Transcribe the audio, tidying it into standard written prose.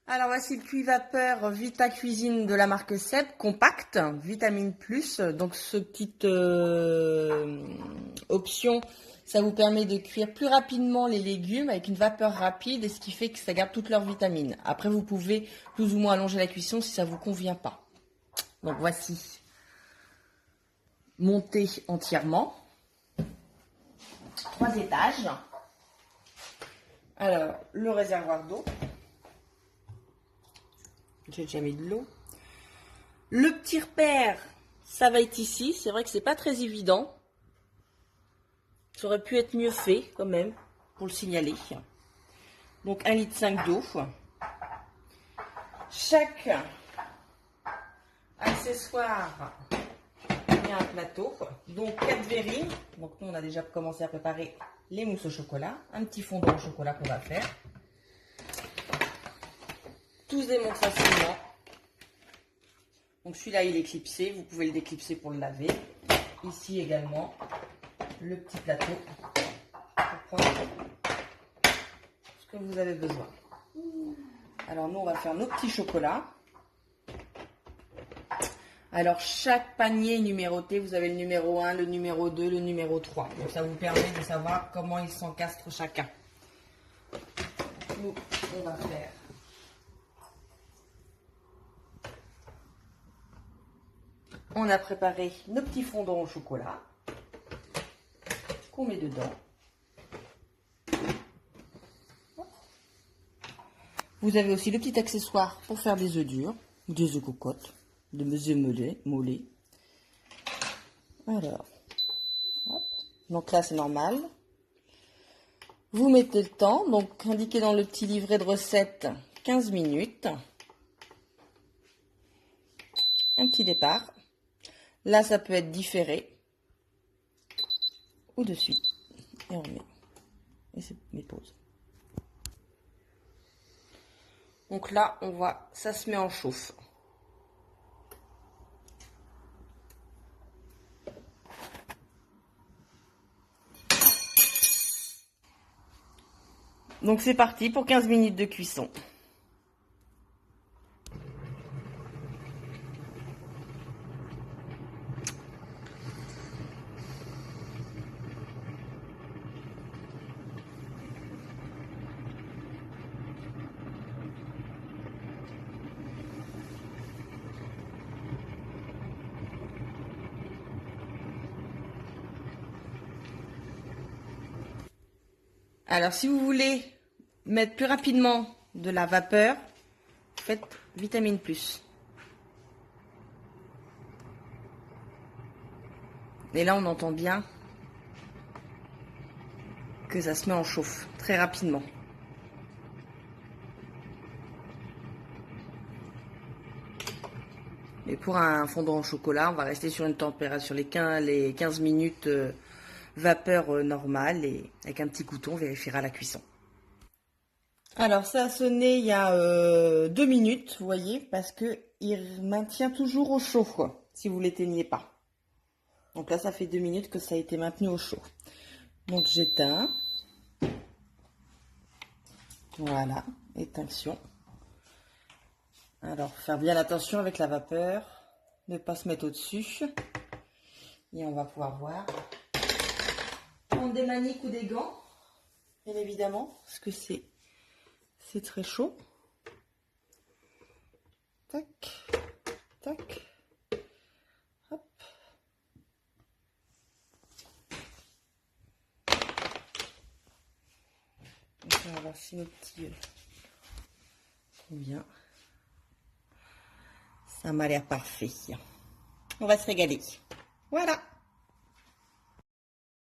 Alors voici le cuit vapeur Vita Cuisine de la marque Seb, compact, vitamine plus. Donc ce petite option, ça vous permet de cuire plus rapidement les légumes avec une vapeur rapide, et ce qui fait que ça garde toutes leurs vitamines. Après vous pouvez plus ou moins allonger la cuisson si ça vous convient pas. Donc voici, monté entièrement, 3 étages. Alors le réservoir d'eau. J'ai déjà mis de l'eau. Le petit repère, ça va être ici. C'est vrai que c'est pas très évident. Ça aurait pu être mieux fait quand même pour le signaler. Donc 1,5 litre d'eau. Chaque accessoire, il y a un plateau. Donc 4 verrines. Donc nous on a déjà commencé à préparer les mousses au chocolat. Un petit fondant au chocolat qu'on va faire. Tout se démonte facilement. Donc celui-là il est clipsé, vous pouvez le déclipser pour le laver. Ici également le petit plateau pour prendre ce que vous avez besoin. Alors nous on va faire nos petits chocolats. Alors chaque panier est numéroté, vous avez le numéro 1, le numéro 2, le numéro 3. Donc ça vous permet de savoir comment ils s'encastrent chacun. Nous on va faire on a préparé nos petits fondants au chocolat qu'on met dedans. Vous avez aussi le petit accessoire pour faire des œufs durs, ou des œufs cocottes, des œufs mollets. Alors, hop. Donc là c'est normal. Vous mettez le temps, donc indiqué dans le petit livret de recettes, 15 minutes. Un petit départ. Là, ça peut être différé ou de suite. Et on met. Et c'est mes pauses. Donc là, on voit, ça se met en chauffe. Donc c'est parti pour 15 minutes de cuisson. Alors, si vous voulez mettre plus rapidement de la vapeur, faites vitamine plus. Et là, on entend bien que ça se met en chauffe très rapidement. Et pour un fondant au chocolat, on va rester sur une température, sur les 15 minutes vapeur normale, et avec un petit couteau, on vérifiera la cuisson. Alors ça a sonné il y a 2 minutes, vous voyez, parce que il maintient toujours au chaud, quoi, si vous l'éteignez pas. Donc là, ça fait 2 minutes que ça a été maintenu au chaud. Donc j'éteins. Voilà, étinction. Alors, faire bien attention avec la vapeur, ne pas se mettre au-dessus. Et on va pouvoir voir. Prendre des maniques ou des gants, bien évidemment, parce que c'est très chaud. Tac, tac, hop. Donc, on va voir si nos petits sont bien. Ça m'a l'air parfait. On va se régaler. Voilà.